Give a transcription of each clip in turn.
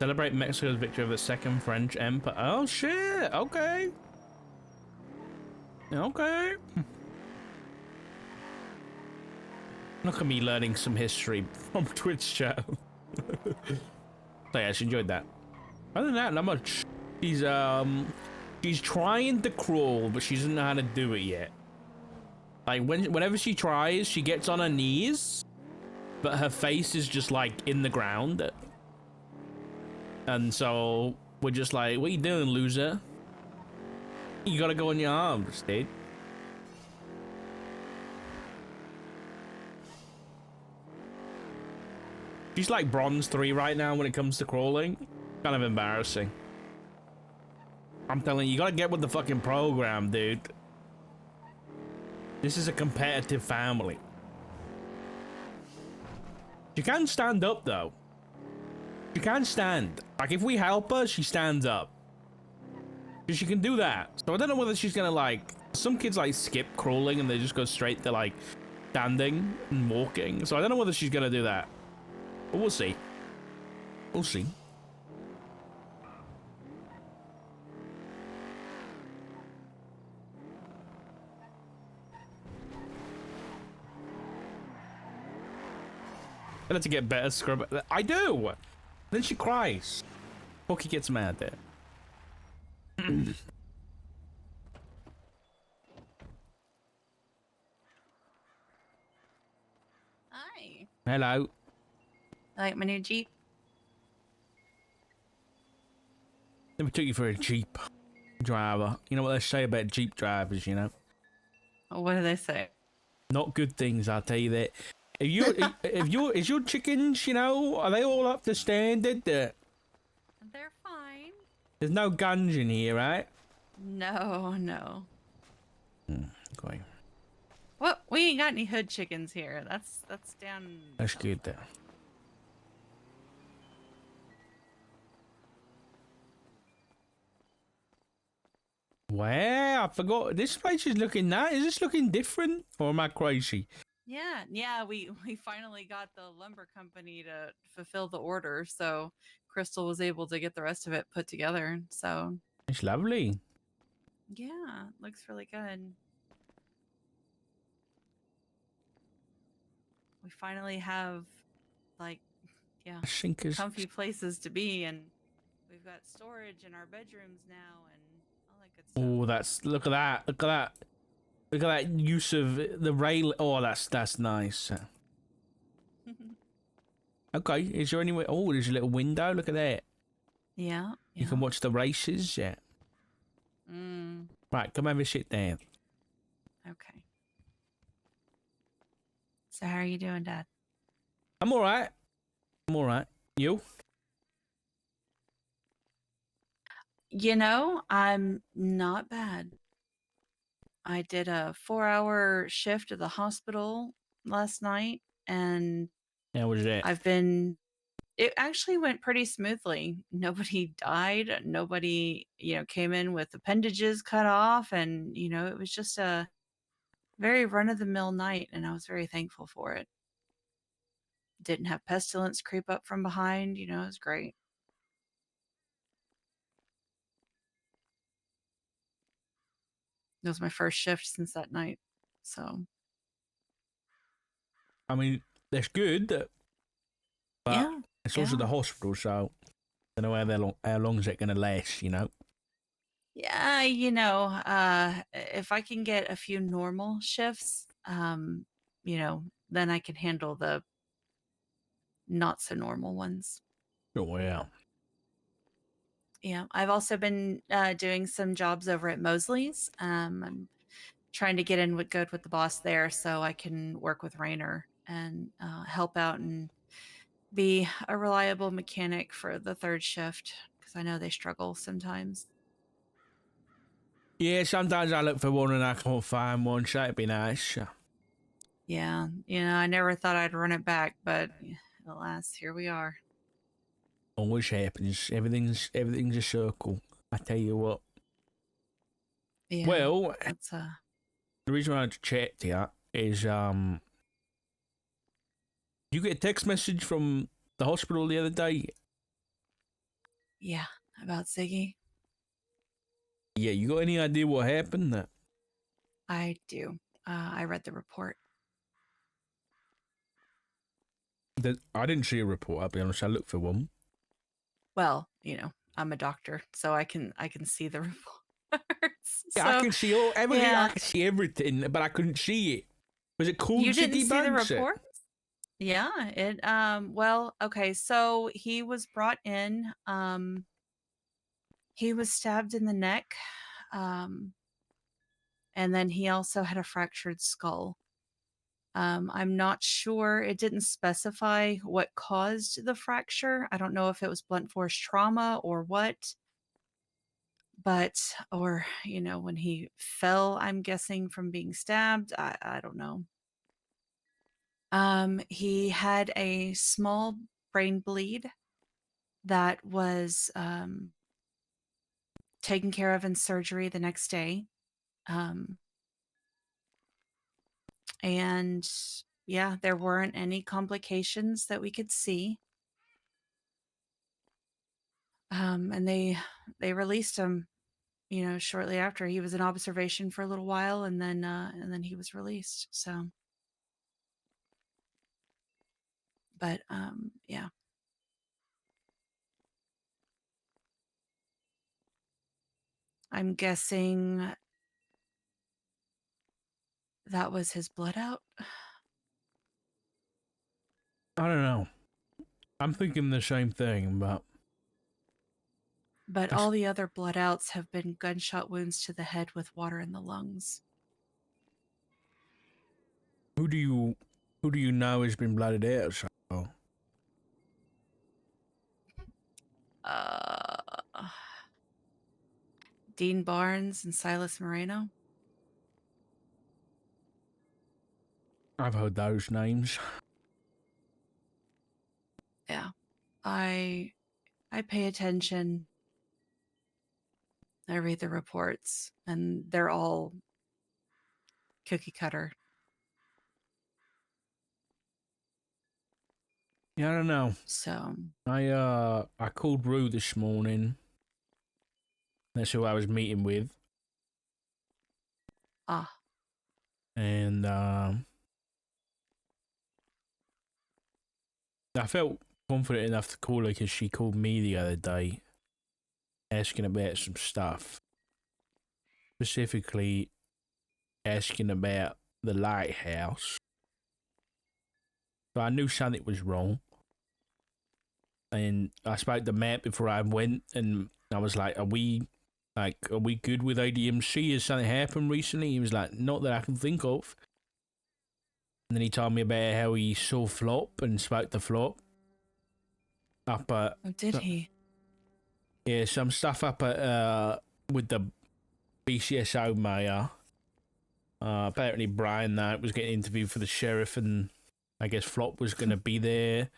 Celebrate Mexico's victory of the Second French Empire. Oh shit! Okay. Okay. Look at me learning some history from Twitch chat. So yeah, she enjoyed that. Other than that, not much. She's trying to crawl, but she doesn't know how to do it yet. Like whenever she tries, she gets on her knees, but her face is just like in the ground. And so we're just like, what are you doing, loser? You gotta go on your arms, dude. She's like bronze 3 right now when it comes to crawling. Kind of embarrassing. I'm telling you, you gotta get with the fucking program, dude. This is a competitive family. She can stand up, though. She can stand. Like, if we help her, she stands up. She can do that. So I don't know whether she's gonna, like... Some kids, like, skip crawling and they just go straight to, like, standing and walking. So I don't know whether she's gonna do that. But we'll see. We'll see. I have to get better scrub. I do. Then she cries. Pokey gets mad there. Hi. Hello. I like my new Jeep. Never took you for a Jeep driver. You know what they say about Jeep drivers, you know? What do they say? Not good things, I'll tell you that. Is your chickens, you know, are they all up to standard? They're fine. There's no guns in here, right? No. Okay. Well, we ain't got any hood chickens here. That's down. That's good there. Wow, I forgot. This place is looking nice. Is this looking different? Or am I crazy? Yeah. We finally got the lumber company to fulfill the order, so Crystal was able to get the rest of it put together. So It's lovely. yeah, looks really good. We finally have, like, yeah, comfy places to be, and we've got storage in our bedrooms now, and all that good stuff. Oh, that's look at that! Look at that! Look at that use of the rail. Oh, that's nice. Okay, is there any way? Oh, there's a little window. Look at that. Yeah. You can watch the races. Yeah. Right, come have a sit down. Okay. So how are you doing, Dad? I'm all right. I'm all right. You? You know, I'm not bad. I did a 4-hour shift at the hospital last night, and How was that? it actually went pretty smoothly. Nobody died. Nobody, came in with appendages cut off, and, it was just a very run-of-the-mill night, and I was very thankful for it. Didn't have pestilence creep up from behind, it was great. It was my first shift since that night, so. I mean, that's good, but Yeah, it's also the hospital, so I don't know how long is it going to last, you know? Yeah, if I can get a few normal shifts, then I can handle the not so normal ones. Oh, yeah. Yeah, I've also been doing some jobs over at Mosley's. I'm trying to get in good with the boss there so I can work with Rainer and help out and be a reliable mechanic for the third shift, because I know they struggle sometimes. Yeah, sometimes I look for one and I can't find one, so it'd be nice. Yeah, I never thought I'd run it back, but alas, here we are. Always happens. Everything's a circle. I tell you what. Yeah, well, that's the reason I wanted to chat to you is you get a text message from the hospital the other day? Yeah, about Ziggy. Yeah, you got any idea what happened? I do. I read the report. I didn't see a report, I'll be honest. I looked for one. Well, I'm a doctor, so I can see the reports. Yeah, I So can see everything. I yeah, can see everything, but I couldn't see it. Was it called you didn't Ziggy see the Bugs? report? Yeah, well, okay, so he was brought in, he was stabbed in the neck, um, and then he also had a fractured skull. I'm not sure, it didn't specify what caused the fracture. I don't know if it was blunt force trauma or what, but or, when he fell, I'm guessing from being stabbed. I don't know. He had a small brain bleed that was taken care of in surgery the next day. Um, and yeah, there weren't any complications that we could see. And they released him, shortly after. He was in observation for a little while, and then he was released. So, but yeah, I'm guessing that was his blood out. I don't know. I'm thinking the same thing, but But all the other blood outs have been gunshot wounds to the head with water in the lungs. who do you know has been blooded out? So Uh, Dean Barnes and Silas Moreno. I've heard those names. Yeah, I I pay attention. I read the reports, and they're all cookie cutter. Yeah, I don't know. So, I called Rue this morning. That's who I was meeting with, ah, and I felt confident enough to call her because she called me the other day, asking about some stuff, specifically asking about the lighthouse. So I knew something was wrong, and I spoke to Matt before I went, and I was like, "Are we good with ADMC? Has something happened recently?" He was like, "Not that I can think of." And then he told me about how he saw Flop and spoke to Flop up at oh, did he? yeah, some stuff up at with the BCSO mayor. Apparently Brian Knight was getting interviewed for the sheriff, and I guess Flop was going to be there.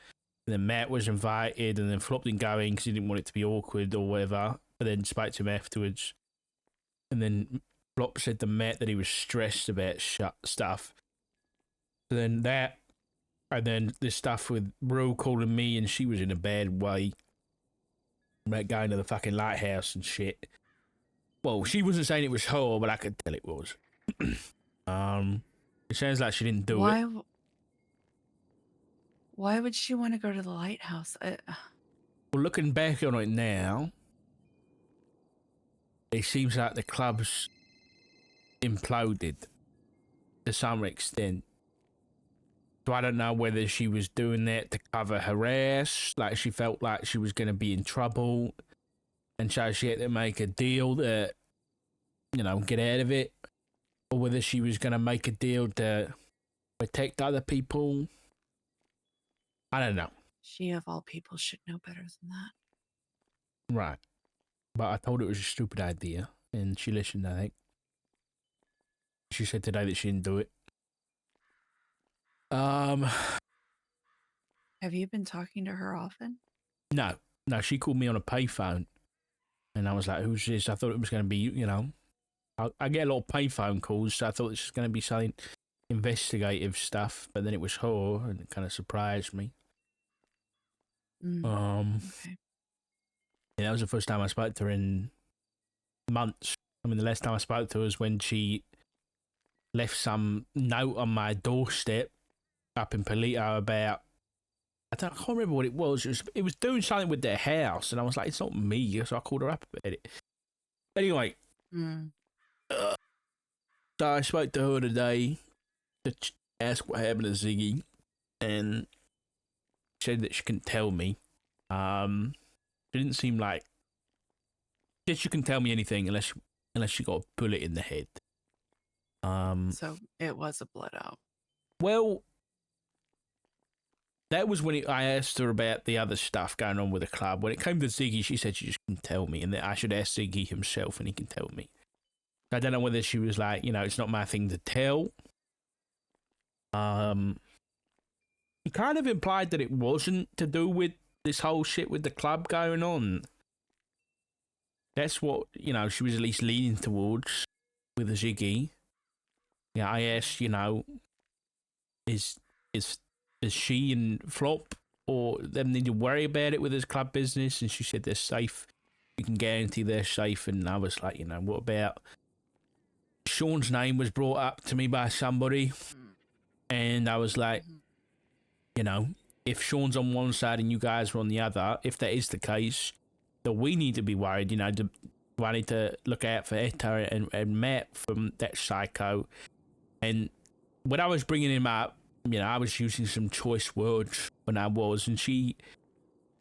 And then Matt was invited, and then Flop didn't go in because he didn't want it to be awkward or whatever. But then spoke to him afterwards, and then Flop said to Matt that he was stressed about stuff. So then that, and then this stuff with Rue calling me, and she was in a bad way about going to the fucking lighthouse and shit. Well, she wasn't saying it was her, but I could tell it was. It sounds like she didn't do it. Why would she want to go to the lighthouse? Well, looking back on it now, it seems like the club's imploded to some extent. So I don't know whether she was doing that to cover her ass, like she felt like she was going to be in trouble, and so she had to make a deal to, get out of it, or whether she was going to make a deal to protect other people. I don't know. She of all people should know better than that. Right. But I told her it was a stupid idea, and she listened, I think. She said today that she didn't do it. Have you been talking to her often? No. No, she called me on a payphone, and I was like, who's this? I thought it was going to be, I get a lot of payphone calls, so I thought this was going to be something investigative stuff, but then it was her, and it kind of surprised me. Okay. Yeah, that was the first time I spoke to her in months. I mean, the last time I spoke to her was when she left some note on my doorstep up in Palito about, I can't remember what it was. It was doing something with their house, and I was like, it's not me, so I called her up about it. Anyway, Mm. so I spoke to her today to ask what happened to Ziggy, and said that she couldn't tell me. She didn't seem like she couldn't tell me anything unless she got a bullet in the head. So it was a blood out. Well, that was when I asked her about the other stuff going on with the club. When it came to Ziggy, she said she just couldn't tell me, and that I should ask Ziggy himself, and he can tell me. I don't know whether she was like, it's not my thing to tell. He kind of implied that it wasn't to do with this whole shit with the club going on. That's what, she was at least leaning towards with the Ziggy. Yeah, I asked, is she and Flop or them need to worry about it with his club business? And she said they're safe. You can guarantee they're safe. And I was like, what about Sean's name was brought up to me by somebody, and I was like, if Sean's on one side and you guys are on the other, if that is the case, then we need to be worried. I need to look out for Etta and Matt from that psycho. And when I was bringing him up, I was using some choice words when I was, and she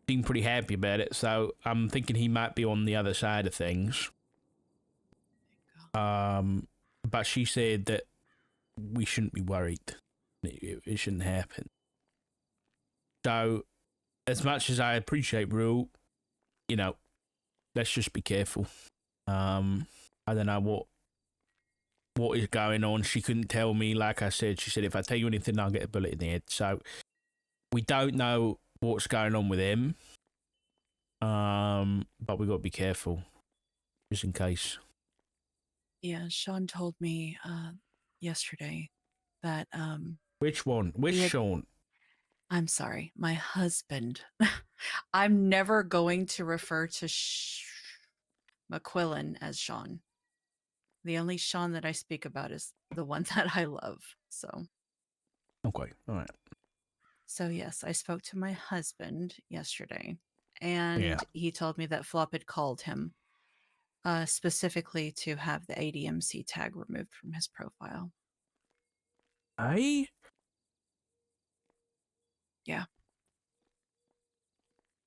seemed pretty happy about it. So I'm thinking he might be on the other side of things. But she said that we shouldn't be worried. It shouldn't happen. So, as much as I appreciate Rule, let's just be careful. I don't know what is going on. She couldn't tell me. Like I said, she said, if I tell you anything, I'll get a bullet in the head. So, we don't know what's going on with him. But we got to be careful, just in case. Yeah, Sean told me yesterday that Which one? Which Sean? I'm sorry, my husband. I'm never going to refer to McQuillan as Sean. The only Sean that I speak about is the one that I love. So. Okay, all right. So yes, I spoke to my husband yesterday, and he told me that Flop had called him specifically to have the ADMC tag removed from his profile. Yeah.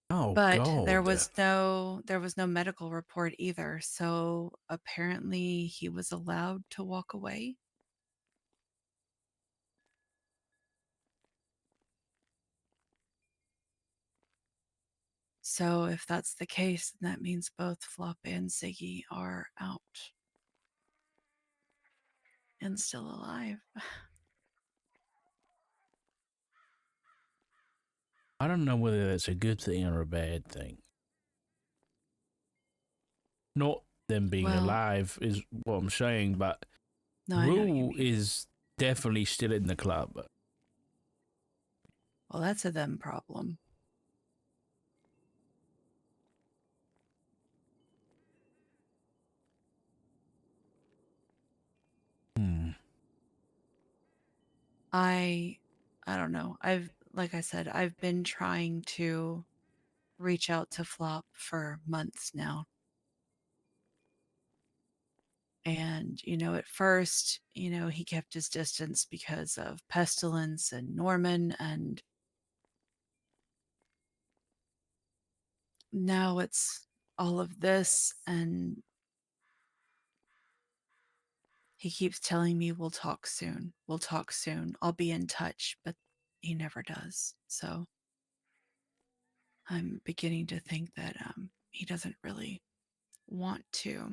Oh, but God. there was no medical report either, so apparently he was allowed to walk away. So if that's the case, then that means both Flop and Ziggy are out and still alive. I don't know whether that's a good thing or a bad thing. Not them being alive is what I'm saying, but Rule is definitely still in the club. Well, that's a them problem. I don't know. Like I said, I've been trying to reach out to Flop for months now. And, at first, he kept his distance because of Pestilence and Norman, and now it's all of this, and he keeps telling me we'll talk soon. I'll be in touch, but he never does. So I'm beginning to think that he doesn't really want to,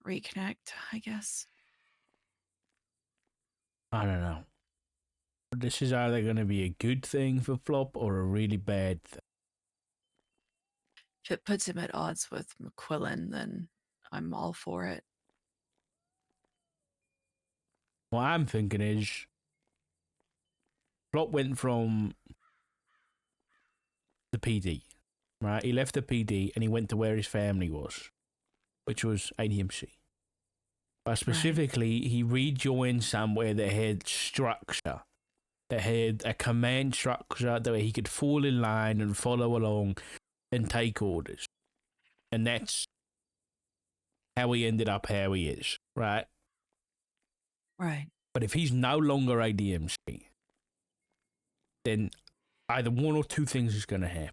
reconnect, I guess. I don't know. This is either going to be a good thing for Flop or a really bad thing. If it puts him at odds with McQuillan, then I'm all for it. What I'm thinking is Flop went from the PD, right? He left the PD and he went to where his family was, which was ADMC. But specifically, he rejoined somewhere that had structure, that had a command structure that he could fall in line and follow along and take orders. And that's how he ended up how he is, right? Right. But if he's no longer ADMC, then either one or two things is going to happen.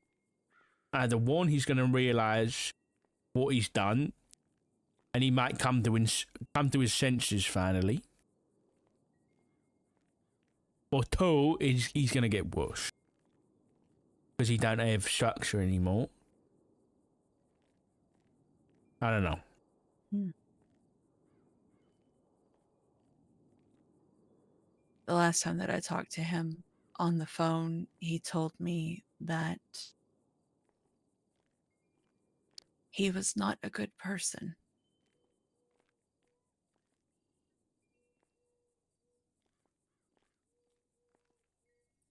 Either one, he's going to realize what he's done, and he might come to his senses finally. Or two, he's going to get worse because he don't have structure anymore. I don't know. The last time that I talked to him on the phone, he told me that he was not a good person.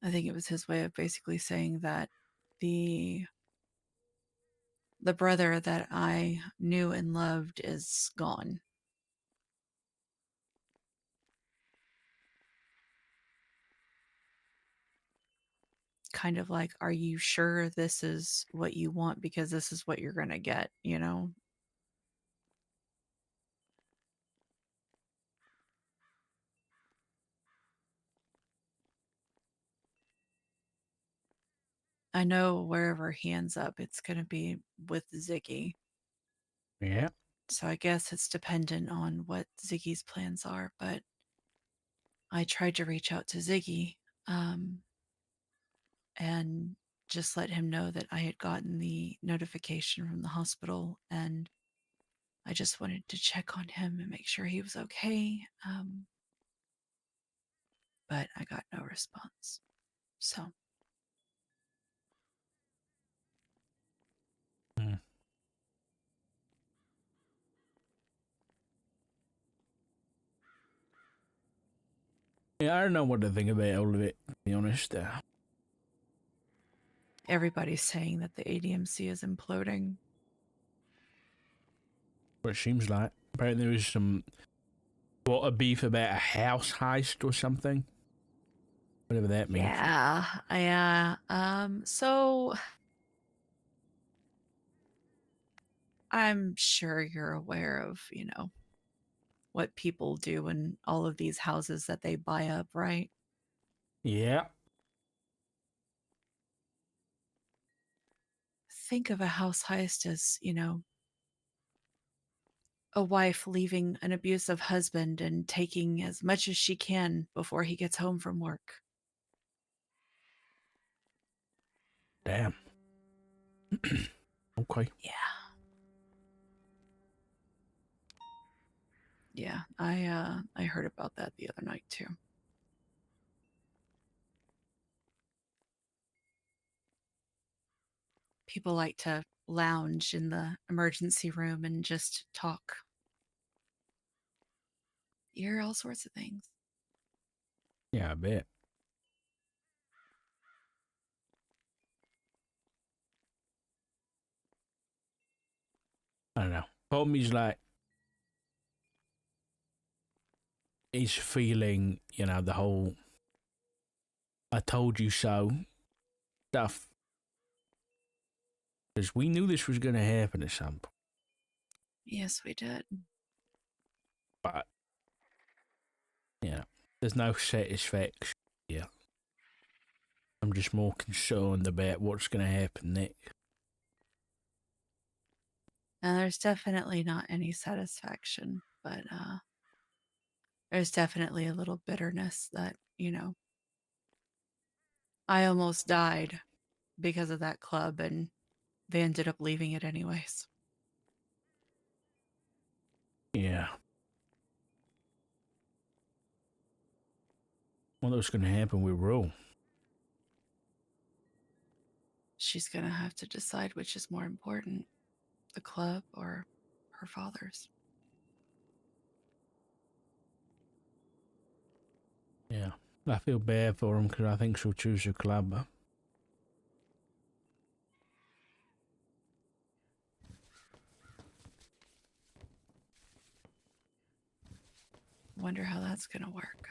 I think it was his way of basically saying that the brother that I knew and loved is gone. Kind of like, are you sure this is what you want? Because this is what you're going to get, you know? I know wherever he ends up, it's going to be with Ziggy. Yeah. So I guess it's dependent on what Ziggy's plans are, but I tried to reach out to Ziggy and just let him know that I had gotten the notification from the hospital and I just wanted to check on him and make sure he was okay. But I got no response. So. Yeah, I don't know what to think about all of it, to be honest. Everybody's saying that the ADMC is imploding. What it seems like. Apparently there was some a beef about a house heist or something. Whatever that means. Yeah. So I'm sure you're aware of, what people do in all of these houses that they buy up, right? Yeah. Think of a house heist as, a wife leaving an abusive husband and taking as much as she can before he gets home from work. Damn. Okay. Yeah. Yeah, I heard about that the other night too. People like to lounge in the emergency room and just talk. You hear all sorts of things. Yeah, I bet. I don't know. Homie's like, he's feeling, the whole I told you so stuff. Because we knew this was going to happen at some point. Yes, we did. But, there's no satisfaction here. I'm just more concerned about what's going to happen next. Now, there's definitely not any satisfaction, but there's definitely a little bitterness that, I almost died because of that club and they ended up leaving it anyways. Yeah. What was going to happen with Ro? She's going to have to decide which is more important, the club or her father's. Yeah. I feel bad for him because I think she'll choose the club. Wonder how that's gonna work.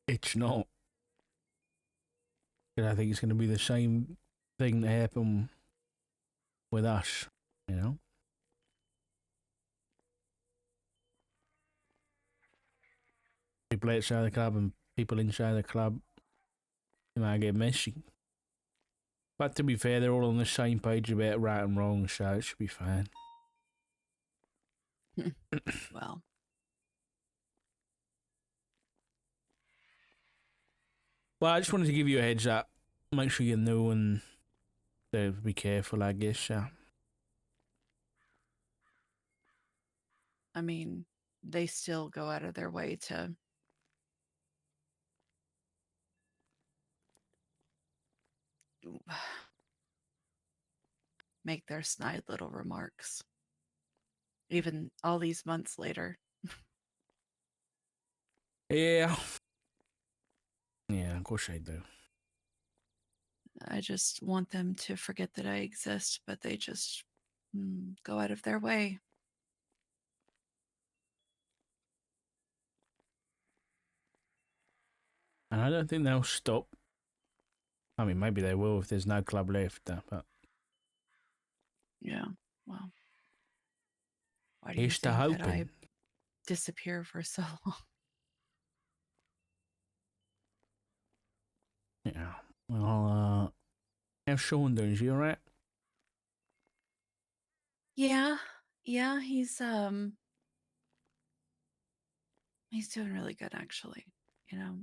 It's not. And I think it's going to be the same thing that happened with us, you know? People outside the club and people inside the club, it might get messy. But to be fair, they're all on the same page about right and wrong, so it should be fine. Well, Well, I just wanted to give you a heads up. Make sure you know and be careful, I guess. I mean, they still go out of their way to make their snide little remarks, even all these months later. Yeah. Yeah, of course I do. I just want them to forget that I exist, but they just go out of their way. And I don't think they'll stop. I mean, maybe they will if there's no club left, but Yeah, well, why do you here's to think that I hoping. disappear for so long? Yeah. Well, how's Sean doing? Is he alright? Yeah, he's doing really good actually. You know,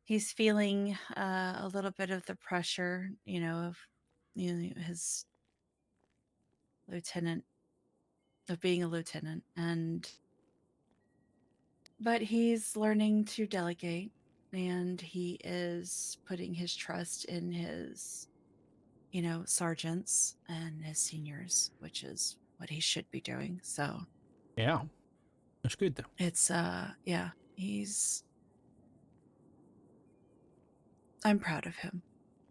he's feeling a little bit of the pressure, of his lieutenant of being a lieutenant, but he's learning to delegate, and he is putting his trust in his sergeants and his seniors, which is what he should be doing. So Yeah. That's good, though. it's yeah, I'm proud of him.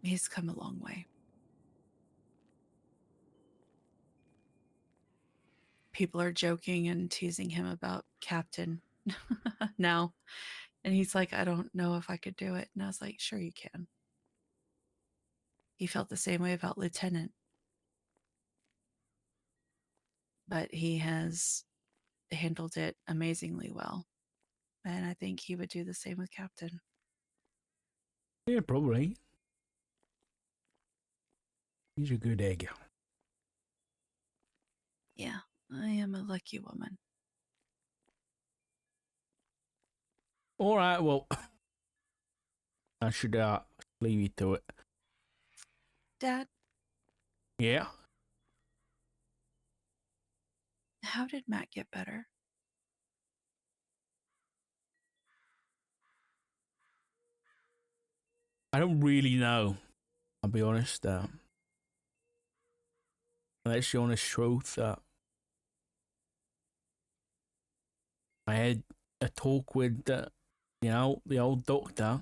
He's come a long way. People are joking and teasing him about captain now. And he's like, I don't know if I could do it. And I was like, sure you can. He felt the same way about lieutenant, but he has handled it amazingly well. And I think he would do the same with captain. Yeah, probably. He's a good egg. Yeah, I am a lucky woman. Alright, well, I should leave you to it. Dad, Yeah? how did Matt get better? I don't really know. I'll be honest. That's the honest truth. I had a talk with, the old doctor,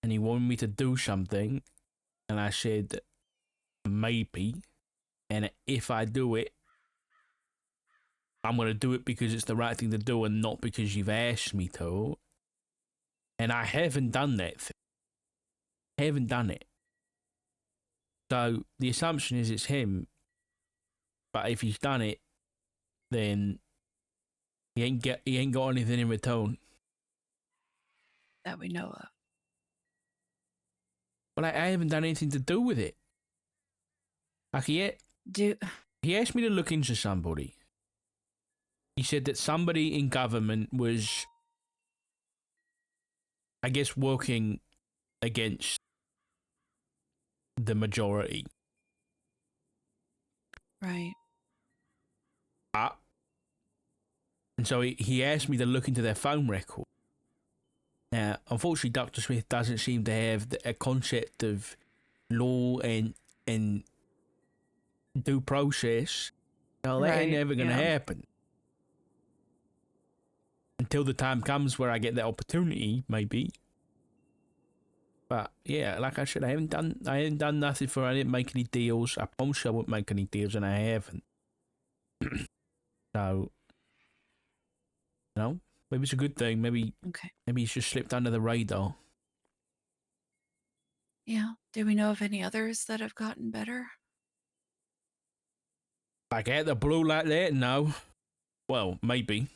and he wanted me to do something, and I said, maybe, and if I do it, I'm going to do it because it's the right thing to do and not because you've asked me to. And I haven't done that thing. I haven't done it. So the assumption is it's him, but if he's done it, then he ain't got anything in return. That we know of. But I haven't done anything to do with it. Like he asked me to look into somebody. He said that somebody in government was, I guess, working against the majority. Right. And so he asked me to look into their phone record. Now, unfortunately, Dr. Smith doesn't seem to have a concept of law and due process. Now, that ain't Right, never going to yeah. happen. Until the time comes where I get that opportunity, maybe. But yeah, like I said, I haven't done nothing for. I didn't make any deals. I promised I wouldn't make any deals, and I haven't. So, maybe it's a good thing. Maybe Okay. he's just slipped under the radar. Yeah. Do we know of any others that have gotten better? Like out the blue like that? No. Well, maybe.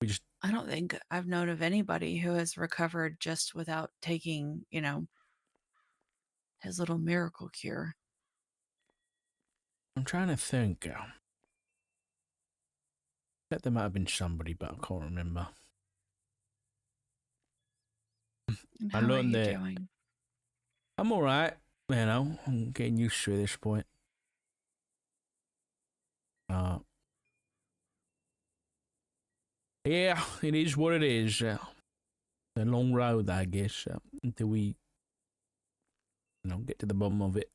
We just. I don't think I've known of anybody who has recovered just without taking, his little miracle cure. I'm trying to think. Bet there might have been somebody, but I can't remember. And I how are learned you that doing? I'm all right. I'm getting used to it at this point. Yeah, it is what it is. A long road, I guess, until we, get to the bottom of it.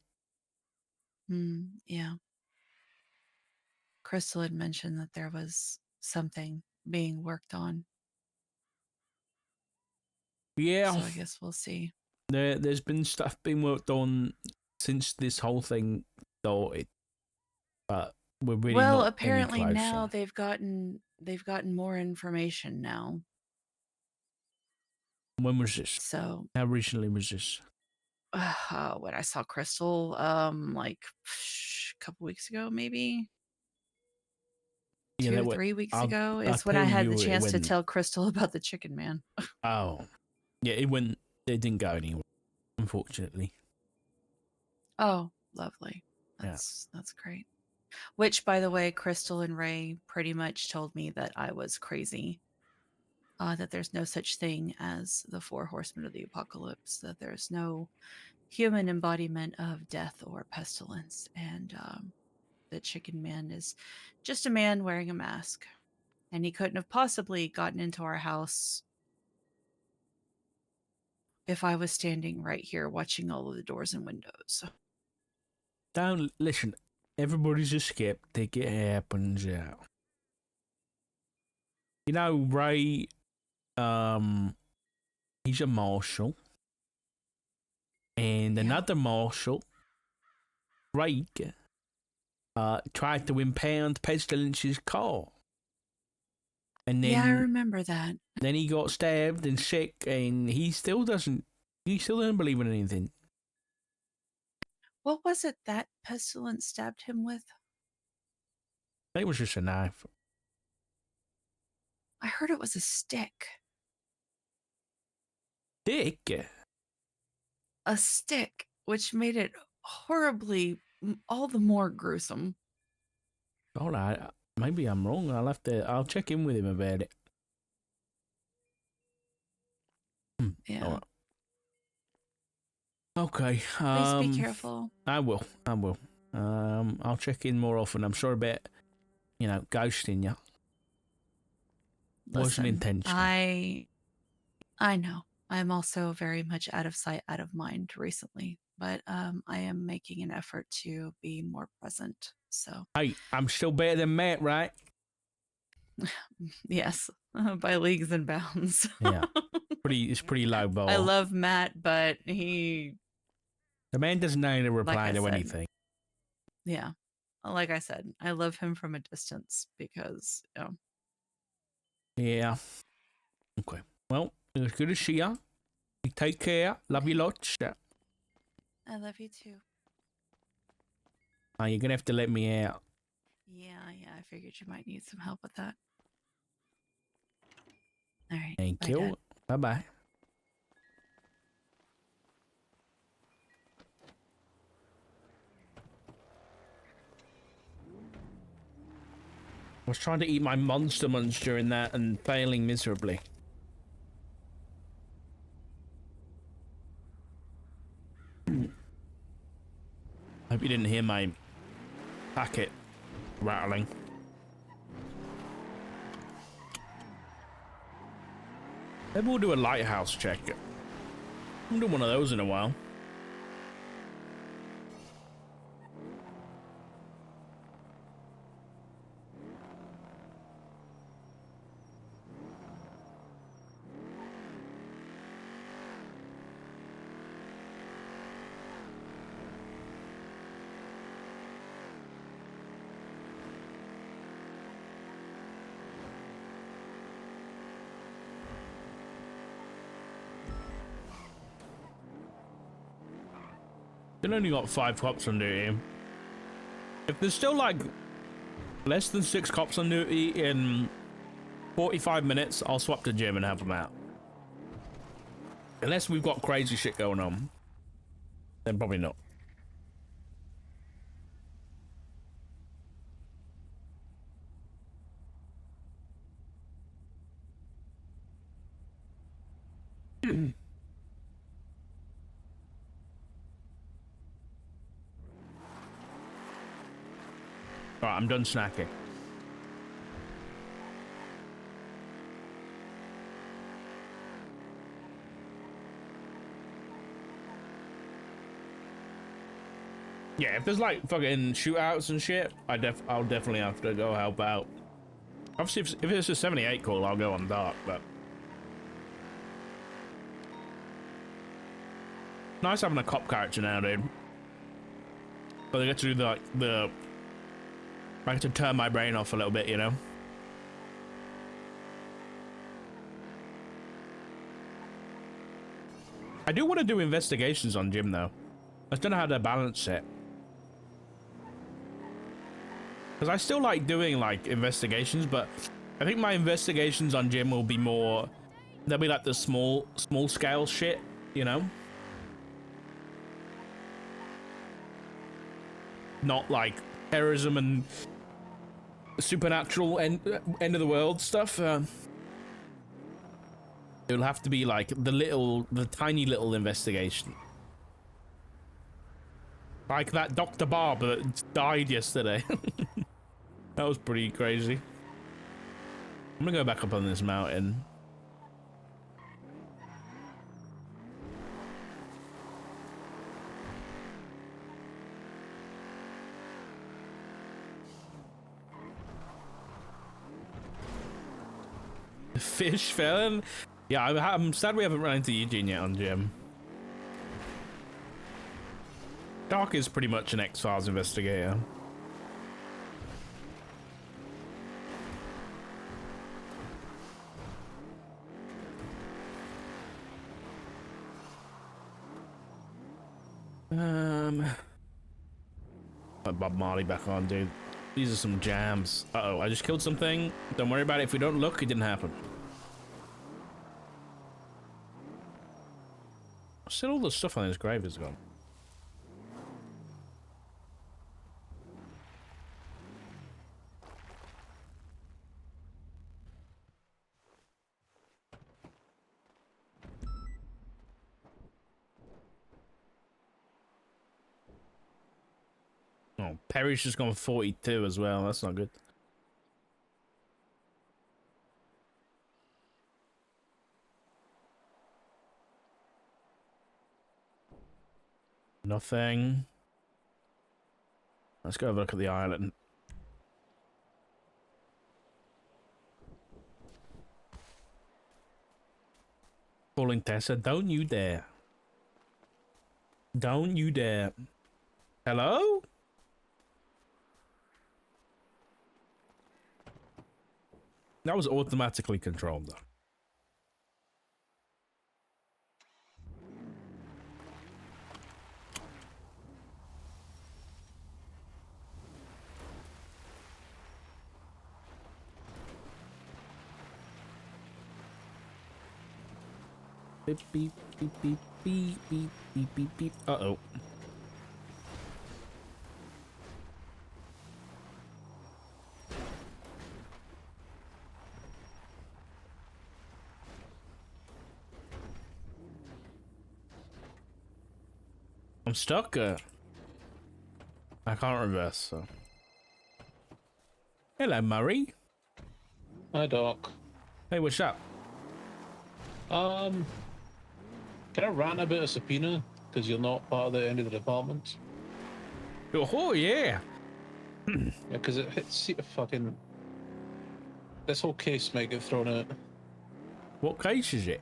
Yeah. Crystal had mentioned that there was something being worked on. Yeah, So I guess we'll see. there's been stuff being worked on since this whole thing started, but we're really Well, not any apparently now closer. they've gotten more information now. When was this? So How recently was this? when I saw Crystal, like a couple weeks ago, maybe Yeah, two, that went. 3 weeks I'll ago, I'll is when I tell had the you it chance to went. tell Crystal about the chicken man. Oh, yeah, it went. It didn't go anywhere, unfortunately. Oh, lovely. Yeah. That's great. Which, by the way, Crystal and Ray pretty much told me that I was crazy. That there's no such thing as the four horsemen of the apocalypse, that there's no human embodiment of death or pestilence, and the chicken man is just a man wearing a mask. And he couldn't have possibly gotten into our house if I was standing right here watching all of the doors and windows. Don't listen. Everybody's a skeptic. It happens. Yeah. Ray. He's a marshal, and Yeah. another marshal, Drake, tried to impound Pestilence's car, and Yeah, I then remember that. he got stabbed and sick, and he still doesn't believe in anything. What was it that pestilence stabbed him with? It was just a knife. I heard it was a stick. Dick. A stick, which made it horribly, all the more gruesome. All right, maybe I'm wrong. I'll check in with him about it. Yeah. All right. Okay. Please be careful. I will. I'll check in more often. I'm sorry about, ghosting you. Wasn't Listen, intentional. I know. I'm also very much out of sight, out of mind recently, but I am making an effort to be more present. So, Hey, I'm still better than Matt, right? yes, by leagues and bounds. Yeah. It's pretty low bar. I love Matt, but he, The man doesn't know how to like reply I to said, anything. yeah, like I said, I love him from a distance because, Yeah. Okay. Well, it was good to see you. You take care. Love you lots. I love you too. You're gonna have to let me out. Yeah, I figured you might need some help with that. All right. Thank Bye, you. Dad. Bye-bye. I was trying to eat my Monster Munch during that and failing miserably. Hope you didn't hear my packet rattling. Maybe we'll do a lighthouse check. I haven't done one of those in a while. Still only got 5 cops on duty. If there's still like less than 6 cops on duty in 45 minutes, I'll swap to gym and have them out. Unless we've got crazy shit going on, then probably not. Alright, I'm done snacking. Yeah, if there's like fucking shootouts and shit, I'll definitely have to go help out. Obviously, if it's a 78 call, I'll go on dark, but... Nice having a cop character now, dude. But I get to do the... I get to turn my brain off a little bit, you know? I do want to do investigations on Jim, though. I don't know how to balance it. Because I still like doing, like, investigations, but I think my investigations on Jim will be more... They'll be like the small scale shit, you know? Not like terrorism and supernatural end of the world stuff. It'll have to be like the tiny little investigation. Like that Dr. Barber that died yesterday. That was pretty crazy. I'm gonna go back up on this mountain. Fish felon? Yeah, I'm sad we haven't run into Eugene yet on Jim. Doc is pretty much an X-Files investigator. Put Bob Marley back on, dude. These are some jams. Uh-oh, I just killed something. Don't worry about it. If we don't look, it didn't happen. Still, all the stuff on his grave is gone. Oh, Perry's just gone 42 as well. That's not good. Nothing. Let's go have a look at the island. Calling Tessa, don't you dare. Don't you dare. Hello? That was automatically controlled, though. Beep, beep, beep, beep, beep, beep, beep, beep, beep. Uh-oh. I'm stuck. I can't reverse, so. Hello, Murray. Hi, Doc. Hey, what's up? Can I rant a bit of subpoena? Because you're not part of the end of the department. Oh, yeah. Yeah, because it hits fucking... This whole case might get thrown out. What case is it?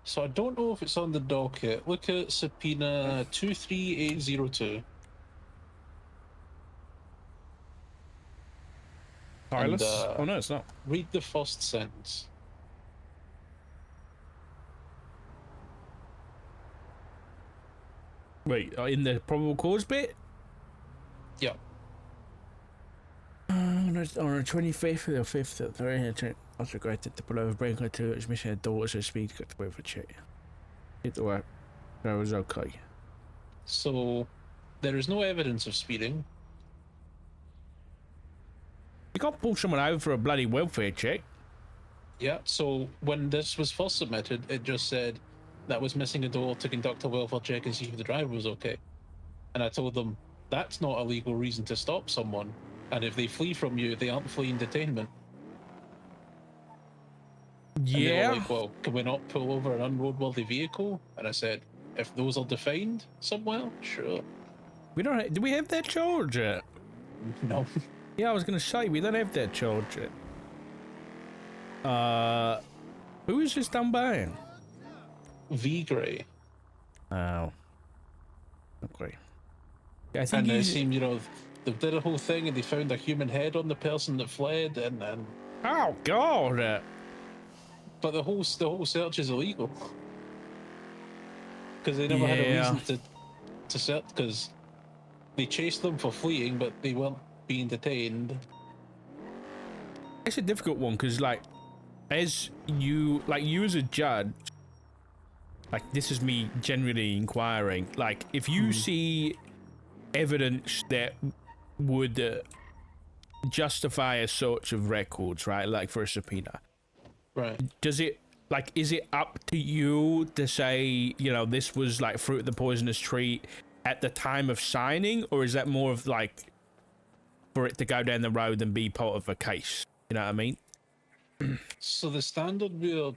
So I don't know if it's on the docket. Look at subpoena 23802. Silas? And, Oh, no, it's not. Read the first sentence. Wait, in the probable cause bit? Yeah. On the 25th or 5th of the rain, I was regretted to pull over brake on two, it's missing a door, so speed got to wait for check. It worked. That was okay. So there is no evidence of speeding. You can't pull someone over for a bloody welfare check. Yeah, so when this was first submitted, it just said that was missing a door to conduct a welfare check and see if the driver was okay. And I told them that's not a legal reason to stop someone. And if they flee from you, they aren't fleeing detainment. And they Yeah. were like, well, can we not pull over an unroadworthy vehicle? And I said, if those are defined somewhere, sure. We don't. Do we have that charge yet? No. Yeah, I was gonna say we don't have that charge yet. Who is this done by? V Gray. Oh. Okay. Yeah, I think And they he's. seemed, they did a whole thing and they found a human head on the person that fled, and Oh God. but the whole search is illegal because they never had a Yeah. reason to search, because they chased them for fleeing, but they weren't being detained. It's a difficult one because, like, as you as a judge, like, this is me generally inquiring. Like, if you see evidence that would justify a search of records, right? Like for a subpoena, Right. does it, like, is it up to you to say, this was like fruit of the poisonous tree at the time of signing, or is that more of like for it to go down the road and be part of a case? You know what I mean? So the standard we're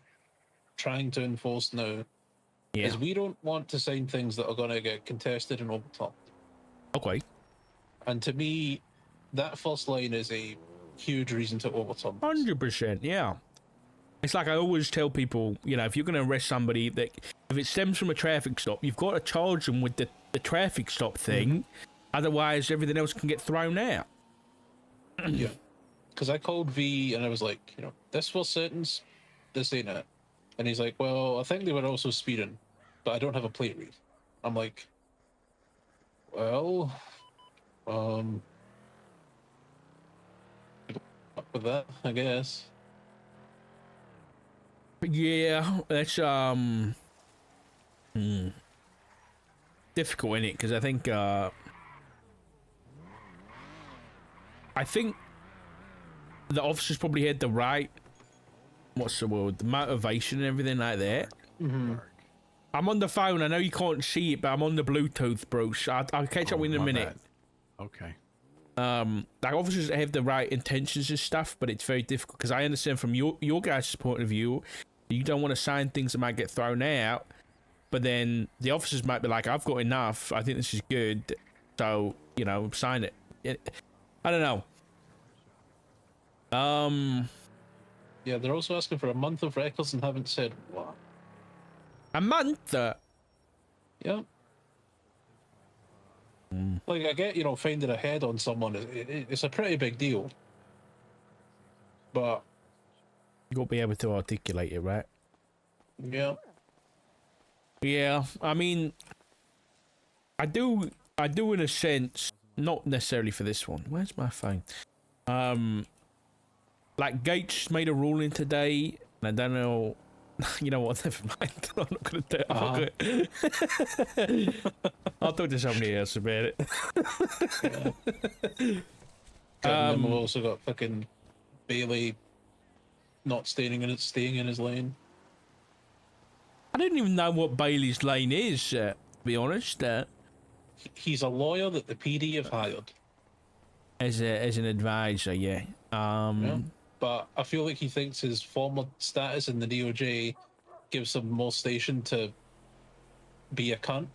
trying to enforce now Yeah. is we don't want to sign things that are going to get contested and overturned. Okay. And to me, that first line is a huge reason to overturn. 100%, yeah. It's like I always tell people, if you're going to arrest somebody, that if it stems from a traffic stop, you've got to charge them with the traffic stop thing. Otherwise, everything else can get thrown out. Yeah. Because I called V and I was like, this was sentence, this ain't it. And he's like, well, I think they were also speeding, but I don't have a plate read. I'm like, well, up with that, I guess. Yeah, that's difficult, innit? Because I think the officers probably had the right, the motivation and everything like that. I'm on the phone. I know you can't see it, but I'm on the Bluetooth, Bruce. I'll catch up with you in a my minute. bad. Okay. Like, officers have the right intentions and stuff, but it's very difficult because I understand from your guys' point of view, you don't want to sign things that might get thrown out, but then the officers might be like, I've got enough, I think this is good, so, sign it. I don't know. Yeah, they're also asking for a month of records and haven't said what. A month? Yeah. Like, I get, finding a head on someone, it's a pretty big deal. But You got to be able to articulate it, right? yeah. Yeah, I mean, I do in a sense, not necessarily for this one. Where's my phone? Like, Gates made a ruling today, and I don't know. You know what? Never mind. I'm not gonna do it. I'll talk to somebody else about it. And then we've also got fucking Bailey not staying in his lane. I don't even know what Bailey's lane is, to be honest. He's a lawyer that the PD have hired. As an advisor, yeah. Yeah. But I feel like he thinks his former status in the DOJ gives him more station to be a cunt.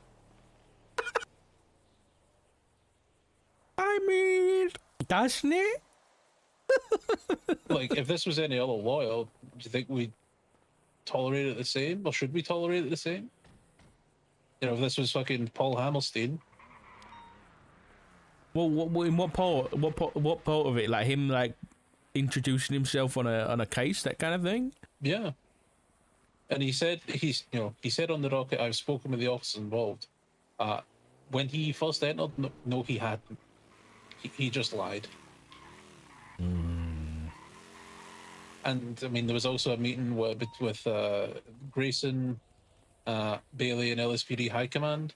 I mean, doesn't it? Like, if this was any other lawyer, do you think we'd tolerate it the same? Or should we tolerate it the same? If this was fucking Paul Hammerstein. Well, in what part? What part of it? Like him, like introducing himself on a case, that kind of thing. Yeah. And he said he said on the docket, I've spoken with the officers involved. when he first entered, no, he hadn't. He just lied. And I mean, there was also a meeting with Grayson, Bailey, and LSPD High Command.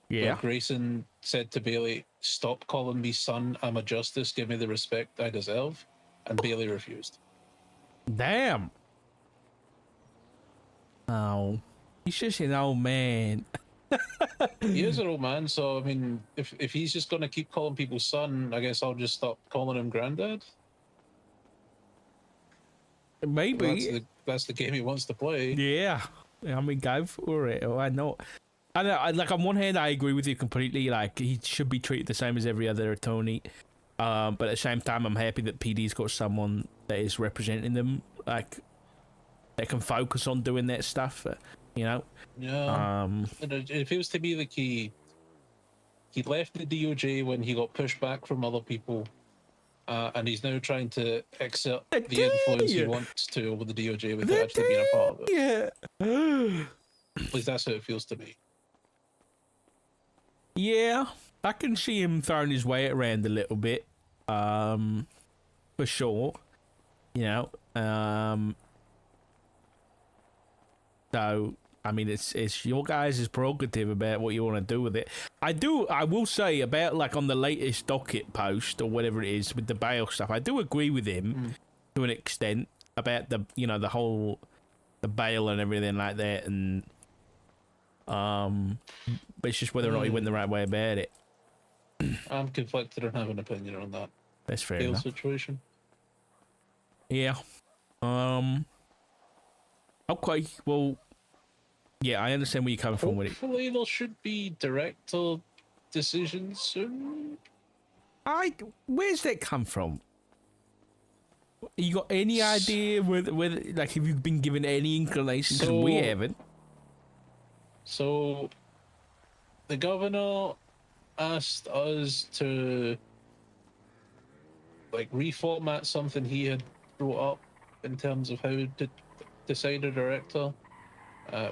Yeah. Where Grayson said to Bailey, "Stop calling me son. I'm a justice. Give me the respect I deserve." And Bailey refused. Damn. Oh, he's just an old man. He is an old man, so I mean, if he's just gonna keep calling people son, I guess I'll just stop calling him granddad. Maybe. That's the game he wants to play. Yeah. I mean, go for it. Why not? Like, on one hand, I agree with you completely. Like, he should be treated the same as every other attorney. But at the same time, I'm happy that PD's got someone that is representing them, like, that can focus on doing that stuff. You know. Yeah. It feels to me like he left the DOJ when he got pushed back from other people, and he's now trying to exert the influence he wants to over the DOJ without actually being a part of it. Yeah. At least that's how it feels to me. Yeah, I can see him throwing his weight around a little bit, for sure. You know, so I mean, it's your guys' prerogative about what you want to do with it. I will say about, like, on the latest docket post or whatever it is with the bail stuff, I do agree with him to an extent about the the bail and everything like that, and but it's just whether or not he went the right way about it. I'm conflicted and have an opinion on that That's fair bail enough. situation. Yeah. Okay. Well. Yeah, I understand where you're coming from with it. Hopefully, there should be director decisions soon. Where's that come from? You got any idea whether like, have you been given any inclination? Because we haven't. So, the governor asked us to, like, reformat something he had brought up in terms of how to decide a director.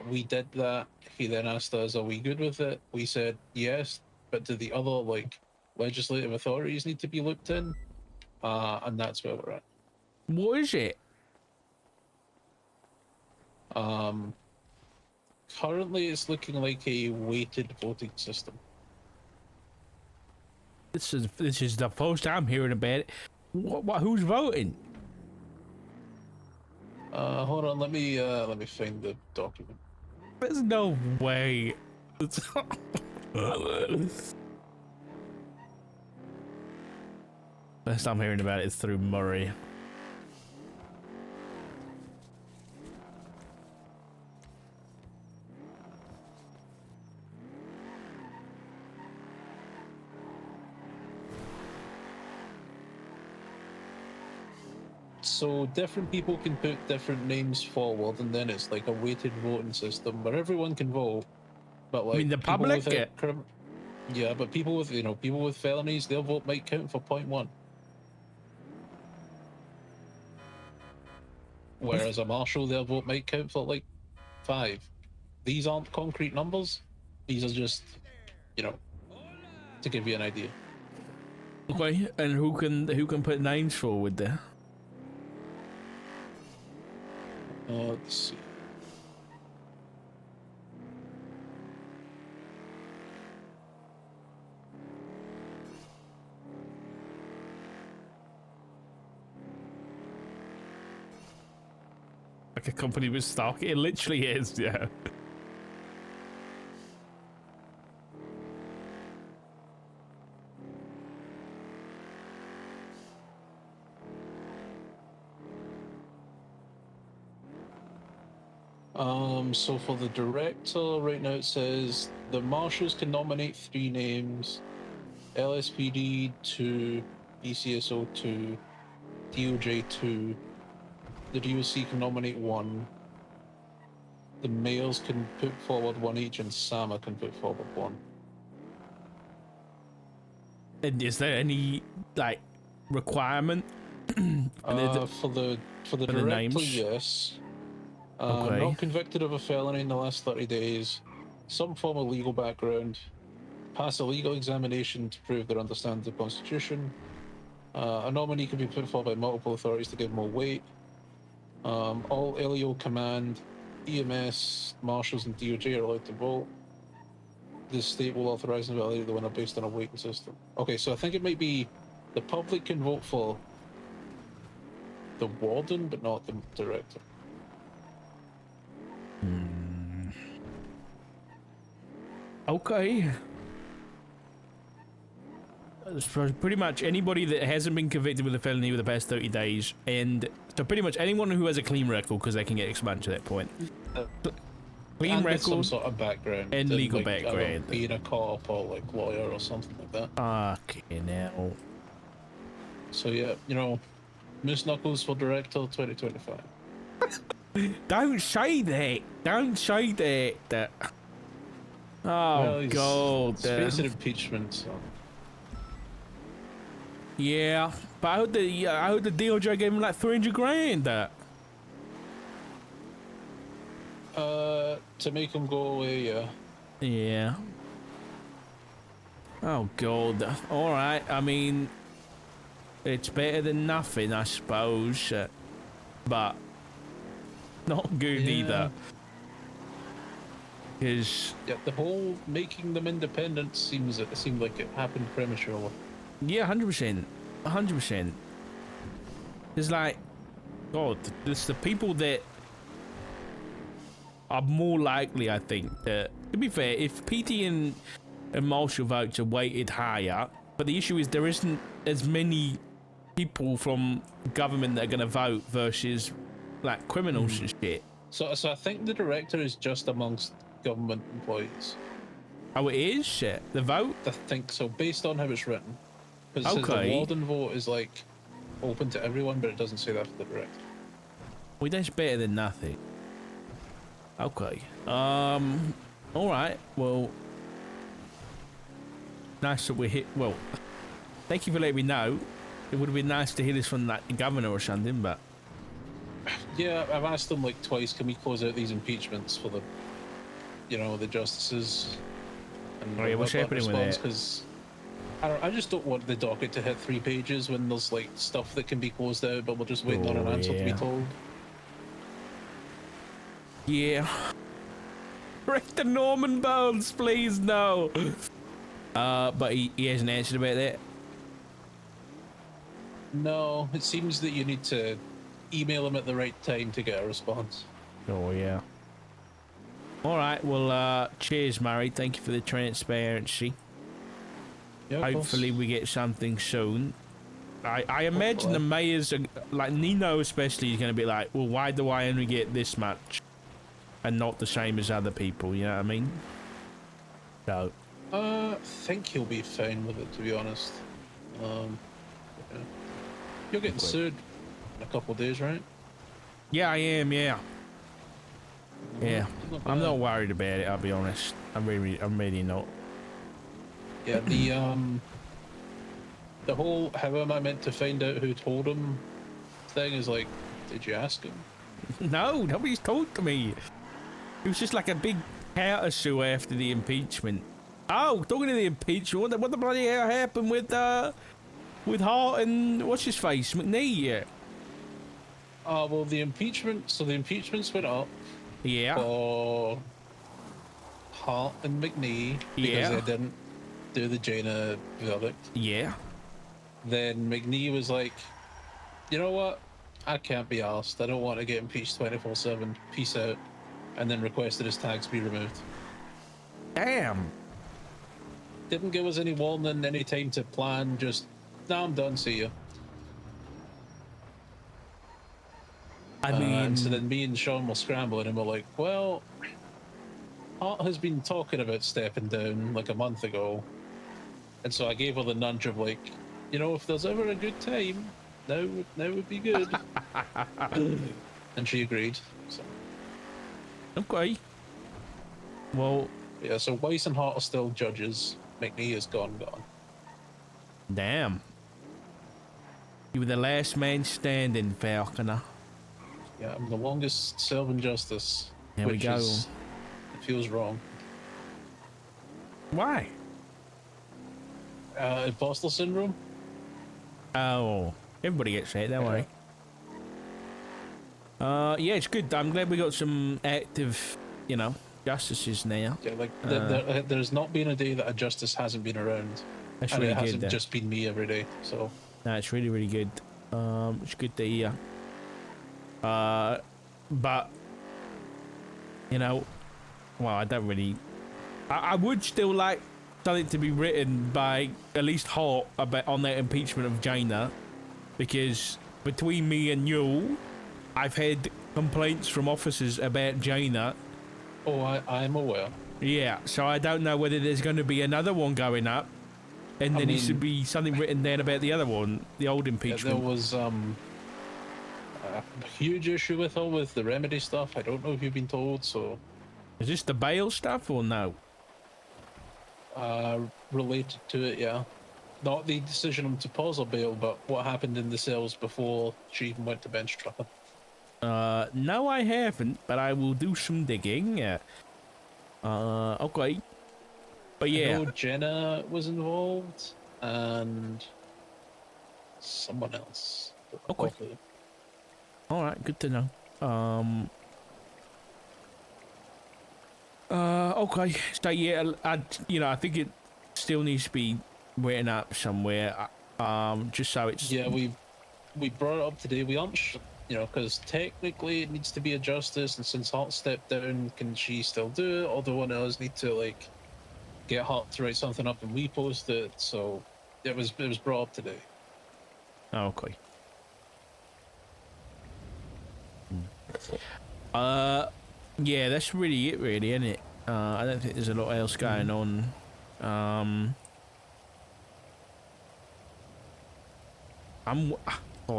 We did that. He then asked us, "Are we good with it?" We said yes, but do the other, like, legislative authorities need to be looped in? And that's where we're at. What is it? Currently, it's looking like a weighted voting system. This is the first I'm hearing about it. What? Who's voting? Hold on. Let me find the document. There's no way. First I'm hearing about it is through Murray. So different people can put different names forward, and then it's like a weighted voting system where everyone can vote. But, like, I mean, the people public? without yeah, but people with people with felonies, their vote might count for 0.1. Whereas a marshal, their vote might count for, like, 5. These aren't concrete numbers. These are just, to give you an idea. Okay, and who can put names forward there? Let's see. Like a company with stock? It literally is, yeah. So for the director, right now it says the marshals can nominate 3 names, LSPD 2, ECSO 2, DOJ 2, the DOC can nominate 1, the mayors can put forward 1 each, and SAMA can put forward 1. And is there any, like, requirement? For the director, names? yes. Okay. Not convicted of a felony in the last 30 days, some form of legal background, pass a legal examination to prove they understand the Constitution. A nominee can be put forward by multiple authorities to give more weight. All LEO command, EMS, marshals, and DOJ are allowed to vote. The state will authorize and validate the winner based on a weighting system. Okay, so I think it might be the public can vote for the warden, but not the director. Okay. So pretty much anybody that hasn't been convicted with a felony within the past 30 days, and so pretty much anyone who has a clean record, because they can get expunged at that point. Clean And with record some sort of background and legal like, background. Being a cop or like lawyer or something like that. Okay, now. So yeah, you know, Moose Knuckles for director 2025. Don't say that. Don't say that. Oh, Well, God. It's facing impeachment, so. Yeah, but I heard the DOJ gave him like 300 grand. To make him go away, yeah. Yeah. Oh, God. All right. I mean, it's better than nothing, I suppose. But not good either. Because Yeah, the whole making them independent seemed like it happened prematurely. yeah, 100%, 100%. It's like, God, it's the people that are more likely, I think, that, to be fair, if PT and marshal votes are weighted higher, but the issue is there isn't as many people from government that are going to vote versus like criminals and shit. So I think the director is just amongst government employees. Oh, it is? Shit. The vote? I think so, based on how it's written. Because it says Okay. the warden vote is like open to everyone, but it doesn't say that for the director. Well, that's better than nothing. Okay. All right. Well, nice that we hit. Well, thank you for letting me know. It would have been nice to hear this from like the governor or something, but Yeah, I've asked them like twice, can we close out these impeachments for the, you know, the justices? And Oh, yeah, what's happening with that? Because I just don't want the docket to hit 3 pages when there's like stuff that can be closed out, but we're just waiting on an answer to be yeah. told. yeah. Break the Norman bones, please, no. But he hasn't answered about that. No, it seems that you need to email him at the right time to get a response. Oh, yeah. All right. Well, cheers, Murray. Thank you for the transparency. Yeah, of course. Hopefully we get something soon. I imagine the mayors, are, like Nino especially, is going to be like, well, why do I only get this much and not the same as other people? You know what I mean? So, I think he'll be fine with it, to be honest. Yeah. You're getting Okay. sued in a couple of days, right? yeah, I am. Yeah. Yeah. I'm bad. not worried about it. I'll be honest. I'm really not. Yeah, the whole how am I meant to find out who told him thing is like, did you ask him? No, nobody's talked to me. It was just like a big counter-sue after the impeachment. Oh, talking to the impeachment, what the bloody hell happened with Hart and what's his face, McNee? Well, the impeachments went up Yeah. for Hart and McNee because Yeah. they didn't do the Jaina verdict. Yeah. Then McNee was like, you know what? I can't be arsed. I don't want to get impeached 24/7. Peace out. And then requested his tags be removed. Damn. Didn't give us any warning, any time to plan. Just, nah, I'm done. See ya. I mean, And so then me and Sean were scrambling and we're like, well, Hart has been talking about stepping down like a month ago. And so I gave her the nudge of like, you know, if there's ever a good time, now would be good. And she agreed. So okay. Well, yeah, so Weiss and Hart are still judges. McNee is gone. damn. You were the last man standing, Falconer. Yeah, I'm the longest serving justice. There we which go. It feels wrong. Why? Imposter syndrome. Oh, everybody gets it, don't worry. Yeah, it's good. I'm glad we got some active, you know, justices now. Yeah, like there's not been a day that a justice hasn't been around, That's and really it hasn't good. just been me every day. So No, it's really, really good. It's good to hear. But you know, well, I don't really. I would still like something to be written by at least Hart about on that impeachment of Jaina, because between me and you, I've had complaints from officers about Jaina. oh, I'm aware. Yeah, so I don't know whether there's going to be another one going up, and there needs to be something written down about the other one, the old impeachment. There was a huge issue with the remedy stuff. I don't know if you've been told. So Is this the bail stuff or no? related to it, yeah. Not the decision to pause her bail, but what happened in the cells before she even went to bench trial. No, I haven't, but I will do some digging. Okay. But yeah. I know Jenna was involved, and someone else. Okay. All right, good to know. Okay. So yeah, I think it still needs to be written up somewhere. Just so it's. Yeah, we brought it up today. We aren't, because technically it needs to be a justice, and since Hart stepped down, can she still do it? Or the one else need to like get Hart to write something up and we post it. So it was brought up today. Okay. Yeah, that's really it, really, isn't it? I don't think there's a lot else going on.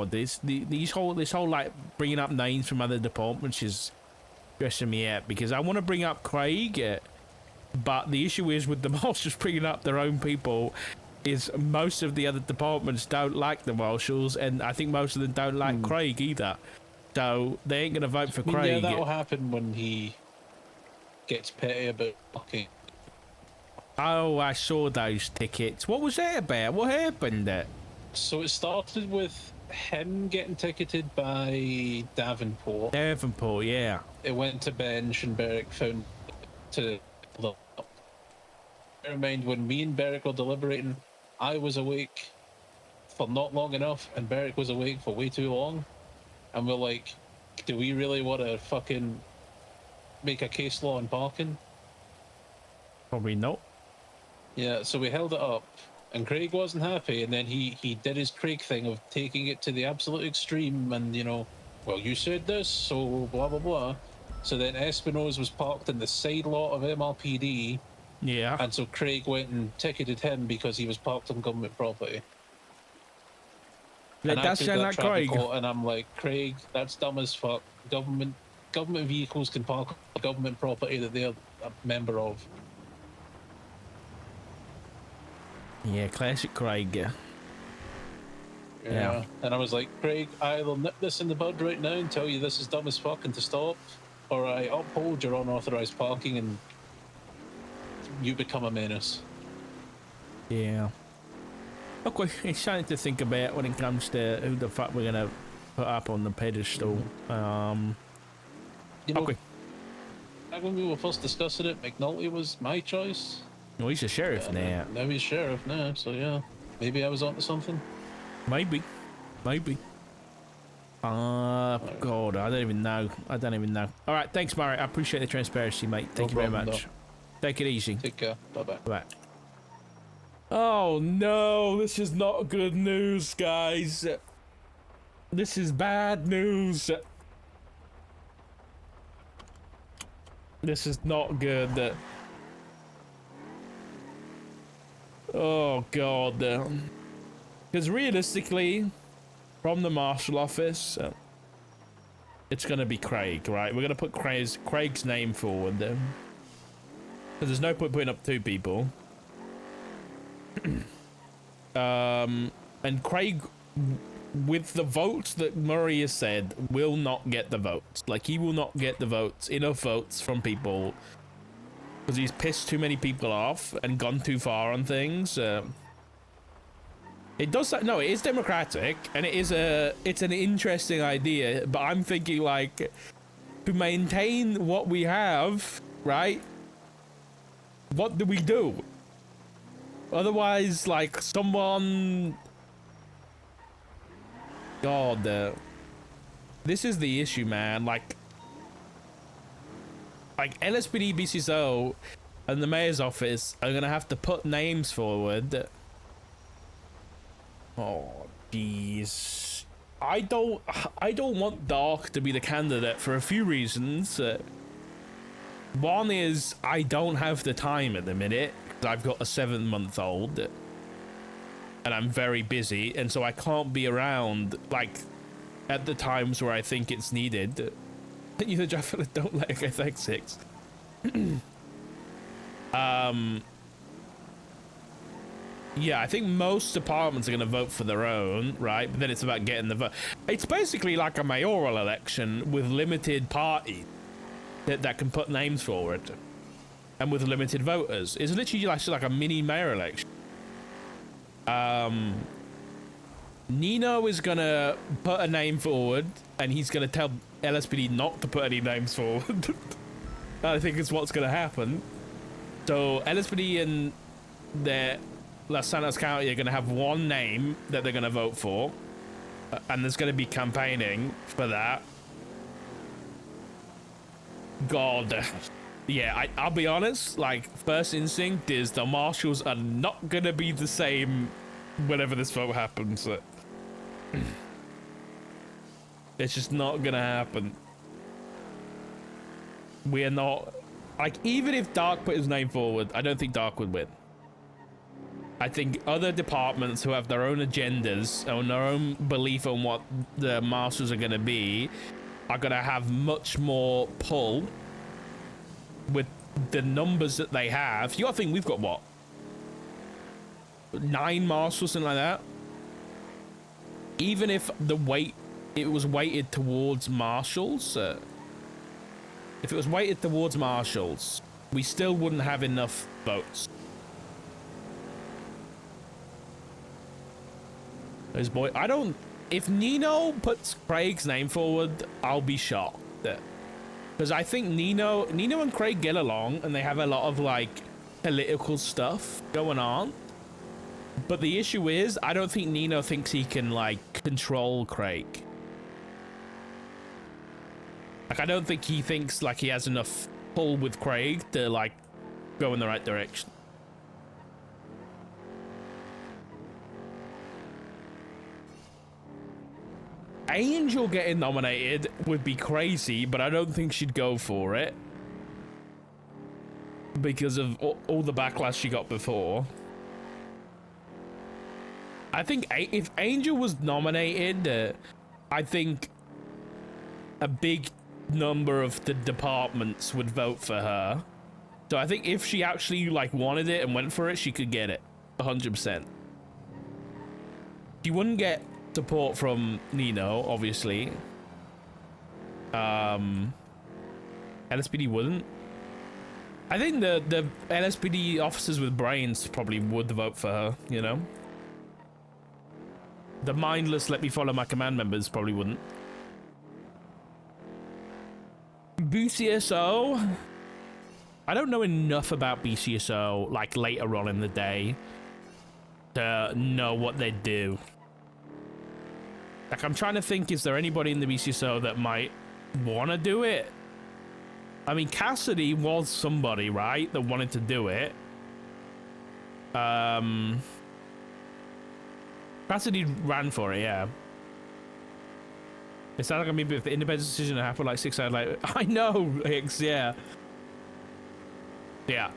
This whole like bringing up names from other departments is stressing me out, because I want to bring up Craig, but the issue is with the marshals bringing up their own people is most of the other departments don't like the marshals, and I think most of them don't like Craig either. So they ain't gonna vote for Craig. Yeah, that'll happen when he gets petty about fucking. Oh, I saw those tickets. What was that about? What happened? So it started with him getting ticketed by Davenport. Davenport, yeah. It went to bench, and Beric found to look up. Bear in mind, when me and Beric were deliberating, I was awake for not long enough, and Beric was awake for way too long. And we're like, do we really want to fucking make a case law on parking? Probably not. Yeah, so we held it up, and Craig wasn't happy, and then he did his Craig thing of taking it to the absolute extreme, and, well, you said this, so blah, blah, blah. So then Espinosa was parked in the side lot of MRPD. Yeah. And so Craig went and ticketed him because he was parked on government property. That does sound like Craig. And I'm like, Craig, that's dumb as fuck. Government vehicles can park on government property that they're a member of. Yeah, classic Craig. Yeah. And I was like, Craig, I will nip this in the bud right now and tell you this is dumb as fuck and to stop, or I uphold your unauthorized parking and you become a menace. Yeah. Okay, it's something to think about when it comes to who the fuck we're gonna put up on the pedestal. Okay. Back when we were first discussing it, McNulty was my choice. Well, he's a sheriff now. Now he's sheriff now, so yeah. Maybe I was onto something. Maybe. God, I don't even know. All right, thanks, Murray. I appreciate the transparency, mate. Thank you very much. Take it easy. Take care. Bye-bye. Bye. Oh, no. This is not good news, guys. This is bad news. This is not good. Oh, God. Because realistically, from the marshal office, it's going to be Craig, right? We're going to put Craig's name forward. Because there's no point putting up two people. And Craig, with the votes that Murray has said, will not get the votes. Like, he will not get the votes, enough votes from people, because he's pissed too many people off and gone too far on things. It does. No, it is democratic, and it's an interesting idea. But I'm thinking like, to maintain what we have, right? What do we do? Otherwise, like someone. God, this is the issue, man. Like LSPD, BCSO, and the mayor's office are gonna have to put names forward. Oh, jeez. I don't want Dark to be the candidate for a few reasons. One is I don't have the time at the minute. I've got a 7-month-old, and I'm very busy, and so I can't be around like at the times where I think it's needed. You know, Jaffa, don't let it get like 6. Yeah, I think most departments are going to vote for their own, right? But then it's about getting the vote. It's basically like a mayoral election with limited parties that can put names forward, and with limited voters. It's literally like a mini mayor election. Nino is going to put a name forward, and he's going to tell LSPD not to put any names forward. I think it's what's going to happen. So LSPD and their Los Santos County are going to have one name that they're going to vote for, and there's going to be campaigning for that. God, yeah, I'll be honest, like, first instinct is the marshals are not going to be the same whenever this vote happens. It's just not going to happen. We are not, like, even if Dark put his name forward, I don't think Dark would win. I think other departments who have their own agendas and their own belief on what the marshals are going to be are going to have much more pull with the numbers that they have. You got to think we've got what? 9 marshals, something like that. Even if it was weighted towards marshals, if it was weighted towards marshals, we still wouldn't have enough votes. Those boy, if Nino puts Craig's name forward, I'll be shocked. Because I think Nino and Craig get along, and they have a lot of like political stuff going on. But the issue is, I don't think Nino thinks he can like control Craig. Like, I don't think he thinks like he has enough pull with Craig to like go in the right direction. Angel getting nominated would be crazy, but I don't think she'd go for it because of all the backlash she got before. I think if Angel was nominated, I think a big number of the departments would vote for her. So I think if she actually like wanted it and went for it, she could get it 100%. She wouldn't get support from Nino, obviously. LSPD wouldn't. I think the LSPD officers with brains probably would vote for her, you know? The mindless let me follow my command members probably wouldn't. BCSO, I don't know enough about BCSO like later on in the day to know what they do. Like, I'm trying to think, is there anybody in the BCSO that might want to do it? I mean, Cassidy was somebody, right, that wanted to do it. Cassidy ran for it, yeah. It sounded like maybe if the independent decision happened like 6 hours later. I know, Hicks, yeah. Yeah.